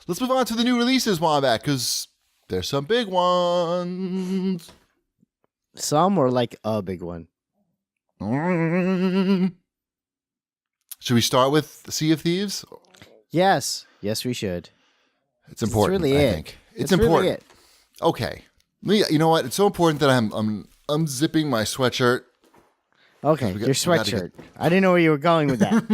let's move on to the new releases, Wombat, because there's some big ones. Some or like a big one? Should we start with Sea of Thieves? Yes. Yes, we should. It's important, really I it. think. It's really important. it. Okay. You know what? It's so important that I'm unzipping my sweatshirt. Okay, your sweatshirt. I didn't know where you were going with that.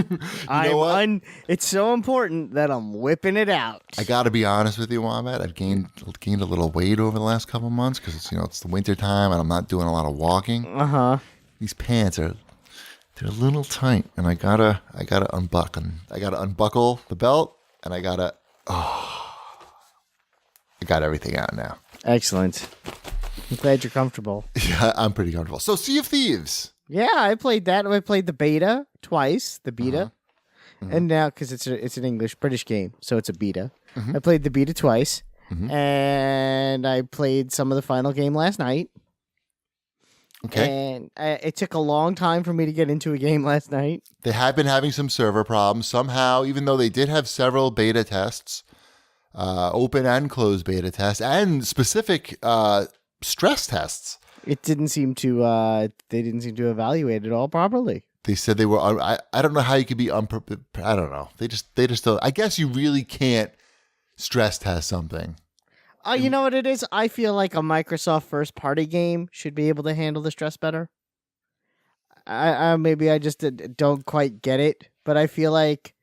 know what? It's so important that I'm whipping it out. I got to be honest with you, Wombat. I've gained a little weight over the last couple months because it's the winter time and I'm not doing a lot of walking. These pants they're a little tight, and I gotta unbuckle the belt, and I got everything out now. Excellent. I'm glad you're comfortable. Yeah, I'm pretty comfortable. So, Sea of Thieves. Yeah, I played that. I played the beta twice. The beta, and now because it's an British game, so it's a beta. I played the beta twice, and I played some of the final game last night. Okay. And it took a long time for me to get into a game last night. They have been having some server problems somehow, even though they did have several beta tests, open and closed beta tests, and specific stress tests. It didn't seem to. They didn't seem to evaluate it all properly. They said they were. I don't know how you could be unprepared. I don't know. They just don't. I guess you really can't stress test something. You know what it is? I feel like a Microsoft first-party game should be able to handle the stress better. Maybe I just don't quite get it, but I feel like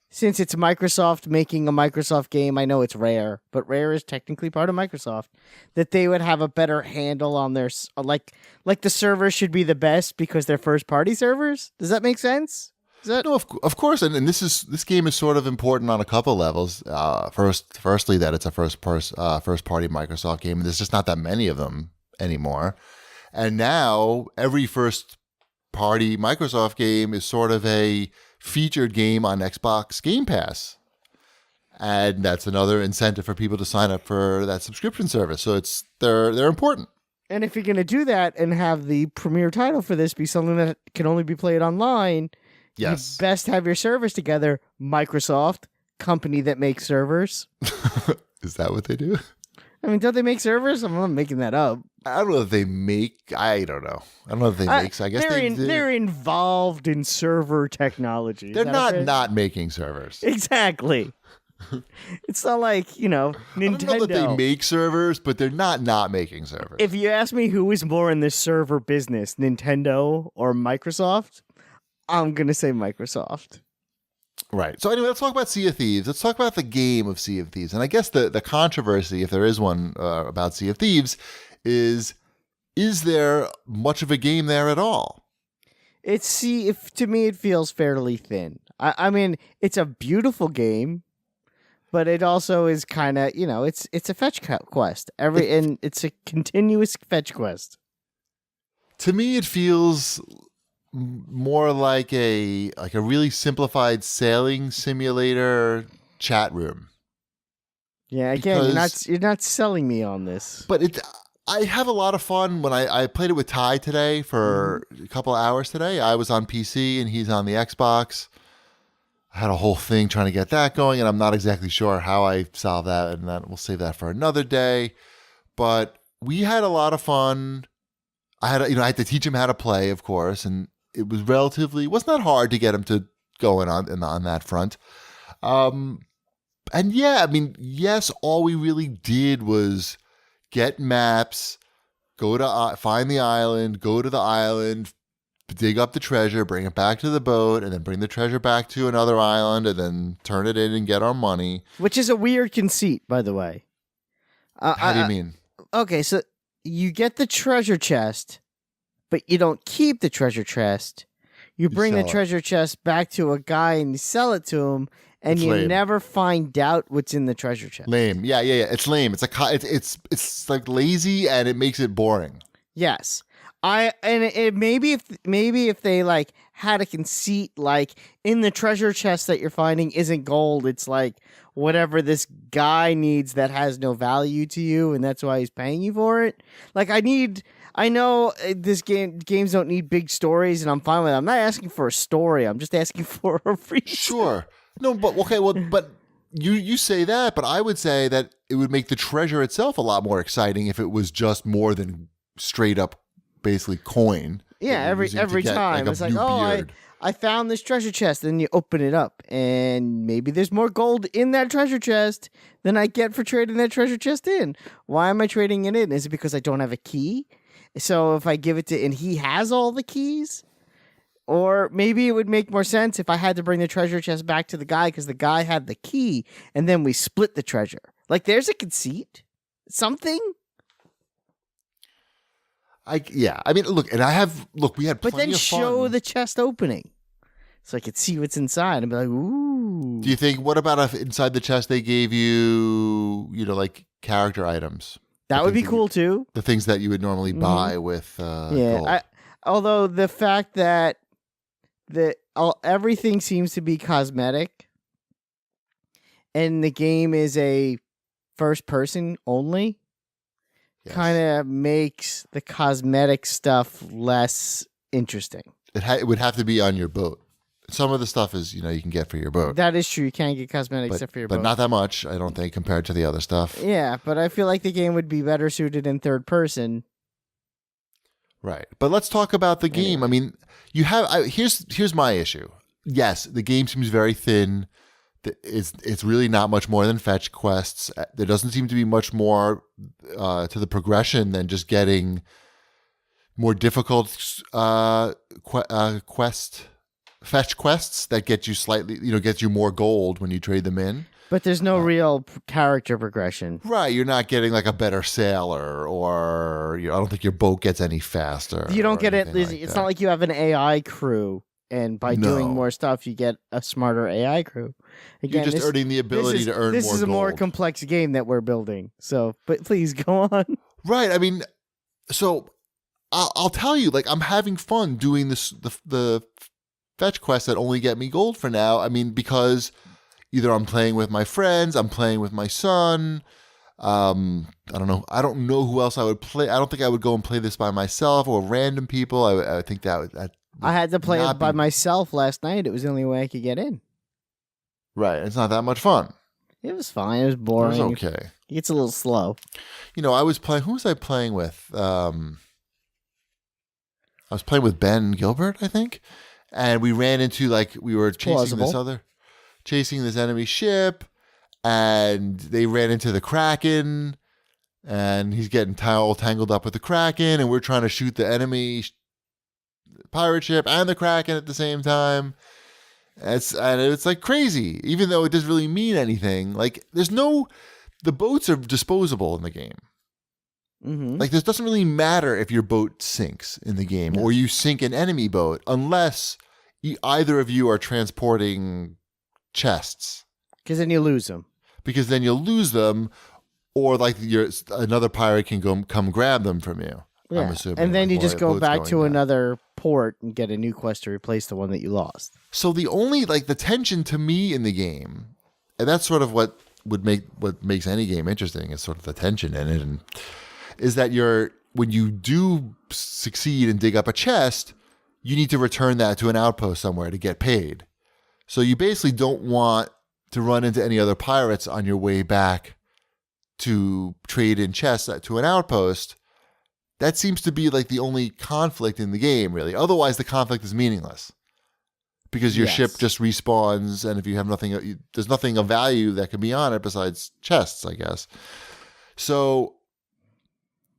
since it's Microsoft making a Microsoft game, I know it's Rare, but Rare is technically part of Microsoft, that they would have a better handle on their like the servers should be the best because they're first-party servers. Does that make sense? No, of course, and this game is sort of important on a couple levels. Firstly, that it's a first party Microsoft game, and there's just not that many of them anymore. And now every first party Microsoft game is sort of a featured game on Xbox Game Pass, and that's another incentive for people to sign up for that subscription service. So they're important. And if you're going to do that and have the premier title for this be something that can only be played online. Yes. You best have your servers together. Microsoft, company that makes servers. Is that what they do? I mean, don't they make servers? I'm not making that up. I don't know if they make. I don't know. I don't know if they make. So I guess they're involved in server technology. They're not making servers. Exactly. It's not like, Nintendo. I don't know that they make servers, but they're not making servers. If you ask me who is more in the server business, Nintendo or Microsoft, I'm going to say Microsoft. Right. So anyway, let's talk about Sea of Thieves. Let's talk about the game of Sea of Thieves. And I guess the controversy, if there is one about Sea of Thieves, is there much of a game there at all? To me, it feels fairly thin. I mean, it's a beautiful game, but it also is kind of, it's a fetch quest. And it's a continuous fetch quest. To me, it feels more like a really simplified sailing simulator chat room. Yeah, again, you're not selling me on this. But I have a lot of fun when I played it with Ty today for a couple of hours today. I was on PC and he's on the Xbox. I had a whole thing trying to get that going, and I'm not exactly sure how I solved that, and we'll save that for another day. But we had a lot of fun. I had to teach him how to play, of course, and it was wasn't that hard to get him to go in on that front. And yeah, I mean, yes, all we really did was get maps, go to find the island, go to the island, dig up the treasure, bring it back to the boat, and then bring the treasure back to another island, and then turn it in and get our money. Which is a weird conceit, by the way. How do you mean? Okay, so you get the treasure chest, but you don't keep the treasure chest. You bring the treasure chest back to a guy and you sell it to him, and you never find out what's in the treasure chest. Lame. Yeah. It's lame. It's like lazy, and it makes it boring. Yes. Maybe if they like had a conceit like in the treasure chest that you're finding isn't gold, it's like whatever this guy needs that has no value to you, and that's why he's paying you for it. Like I know this games don't need big stories, and I'm fine with it. I'm not asking for a story. I'm just asking for a free. Sure. No, but okay. Well, but you say that, but I would say that it would make the treasure itself a lot more exciting if it was just more than straight up, basically coin. Yeah, every time it's like, I found this treasure chest, and you open it up, and maybe there's more gold in that treasure chest than I get for trading that treasure chest in. Why am I trading it in? Is it because I don't have a key? So if I give it to, and he has all the keys? Or maybe it would make more sense if I had to bring the treasure chest back to the guy because the guy had the key, and then we split the treasure. Like, there's a conceit. Something. I mean, look, and we had plenty of fun. But then show the chest opening so I could see what's inside and be like, ooh. Do you think, what about if inside the chest they gave you, like character items? That would be cool too. The things that you would normally buy with gold. Although the fact that everything seems to be cosmetic and the game is a first person only, kind of makes the cosmetic stuff less interesting. It would have to be on your boat. Some of the stuff is, you can get for your boat. That is true. You can't get cosmetic stuff for your boat. But not that much, I don't think, compared to the other stuff. Yeah, but I feel like the game would be better suited in third person. Right. But let's talk about the game. Anyway. I mean, here's my issue. Yes, the game seems very thin. It's really not much more than fetch quests. There doesn't seem to be much more to the progression than just getting more difficult fetch quests that get you slightly, gets you more gold when you trade them in. But there's no real character progression. Right. You're not getting like a better sailor, or I don't think your boat gets any faster. You don't get it. It's not like you have an AI crew. And by doing more stuff, you get a smarter AI crew. Again, you're just earning the ability to earn more gold. This is a more complex game that we're building. So, but please go on. Right. I mean, so I'll tell you, like, I'm having fun doing the fetch quests that only get me gold for now. I mean, because either I'm playing with my friends, I'm playing with my son. I don't know. I don't know who else I would play. I don't think I would go and play this by myself or random people. I think that I had to play it by myself last night. It was the only way I could get in. Right. It's not that much fun. It was fine. It was boring. It was okay. It gets a little slow. I was playing. Who was I playing with? I was playing with Ben Gilbert, I think. And we ran into, we were chasing this enemy ship. And they ran into the Kraken. And he's getting all tangled up with the Kraken. And we're trying to shoot the enemy pirate ship and the Kraken at the same time. It's like crazy, even though it doesn't really mean anything. Like, the boats are disposable in the game. Mm-hmm. Like, this doesn't really matter if your boat sinks in the game or you sink an enemy boat, unless either of you are transporting chests. Because then you lose them. Or another pirate can come grab them from you. Yeah. I'm assuming. And then you just go back to another port and get a new quest to replace the one that you lost. So the only the tension to me in the game, and that's sort of what makes any game interesting, is sort of the tension in it, and is that when you do succeed and dig up a chest, you need to return that to an outpost somewhere to get paid. So you basically don't want to run into any other pirates on your way back to trade in chests to an outpost. That seems to be the only conflict in the game, really. Otherwise, the conflict is meaningless because your ship just respawns, and if you have nothing, there's nothing of value that can be on it besides chests, I guess. So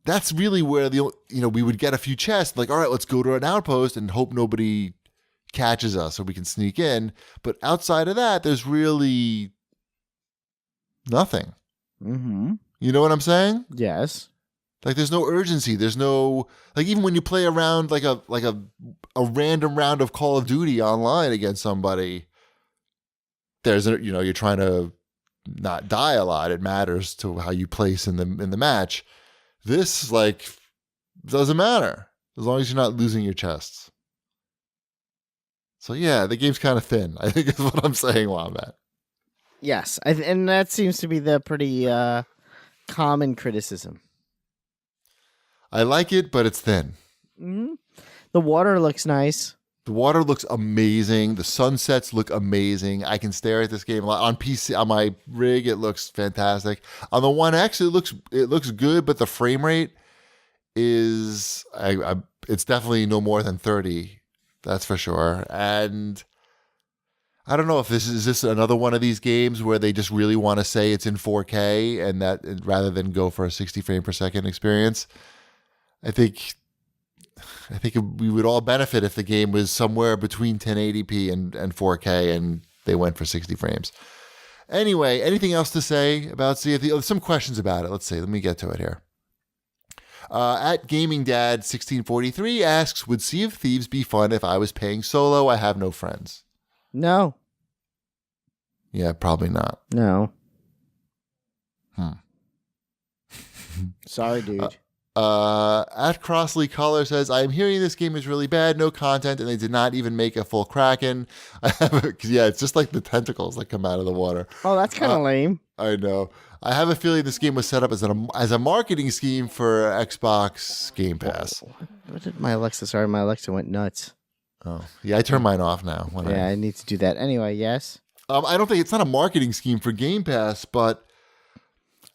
that's really where we would get a few chests. All right, let's go to an outpost and hope nobody catches us so we can sneak in. But outside of that, there's really nothing. Mm-hmm. You know what I'm saying? Yes. There's no urgency. There's no, even when you play around a random round of Call of Duty online against somebody, you're trying to not die a lot. It matters to how you place in the match. This doesn't matter as long as you're not losing your chests. So yeah, the game's kind of thin, I think is what I'm saying, Wombat. Yes, and that seems to be the pretty common criticism. I like it, but it's thin. Mm-hmm. The water looks nice. The water looks amazing. The sunsets look amazing. I can stare at this game a lot. On PC, on my rig, it looks fantastic. On the One X, it looks good, but the frame rate is it's definitely no more than 30. That's for sure. And I don't know if this is another one of these games where they just really want to say it's in 4K and that rather than go for a 60 frame per second experience. I think we would all benefit if the game was somewhere between 1080p and 4K and they went for 60 frames. Anyway, anything else to say about Sea of Thieves? Some questions about it. Let's see. Let me get to it here. At GamingDad1643 asks, would Sea of Thieves be fun if I was paying solo? I have no friends. No. Yeah, probably not. No. Sorry, dude. At Crossley Color says, I am hearing this game is really bad, no content, and they did not even make a full Kraken. It's just like the tentacles that come out of the water. Oh, that's kind of lame. I know. I have a feeling this game was set up as a marketing scheme for Xbox Game Pass. What did my Alexa? Sorry, my Alexa went nuts. Oh, yeah, I turned mine off now. I need to do that. Anyway, yes. I don't think it's not a marketing scheme for Game Pass, but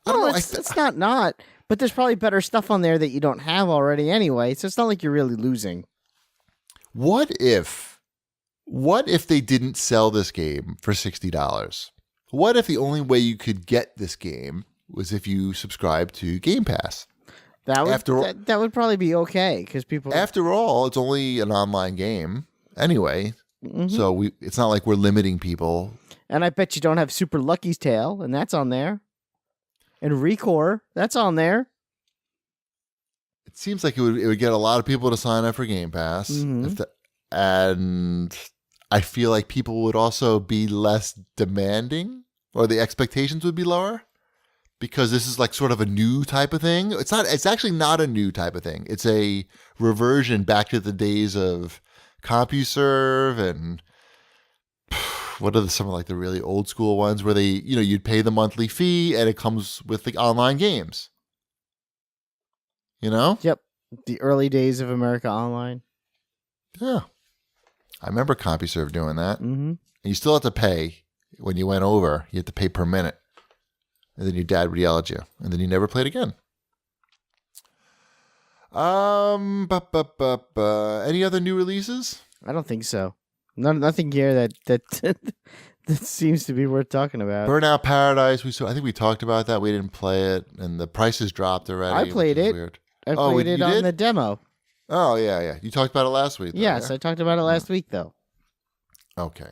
I don't know. It's not. But there's probably better stuff on there that you don't have already anyway, so it's not like you're really losing. What if they didn't sell this game for $60? What if the only way you could get this game was if you subscribe to Game Pass? That would probably be okay because people. After all, it's only an online game anyway, so it's not like we're limiting people. And I bet you don't have Super Lucky's Tale, and that's on there. And Recore, that's on there. It seems like it would get a lot of people to sign up for Game Pass, and I feel like people would also be less demanding, or the expectations would be lower, because this is like sort of a new type of thing. It's not. It's actually not a new type of thing. It's a reversion back to the days of CompuServe and what are some of like the really old school ones where they, you'd pay the monthly fee and it comes with the online games. Yep. The early days of America Online. Yeah. I remember CompuServe doing that. Mm-hmm. And you still have to pay when you went over. You had to pay per minute. And then your dad would yell at you. And then you never played again. Any other new releases? I don't think so. Nothing here that seems to be worth talking about. Burnout Paradise. I think we talked about that. We didn't play it, and the prices dropped already. I played it. Weird. I played it on the demo. Oh yeah. You talked about it last week. Yes, I talked about it last week though. Okay.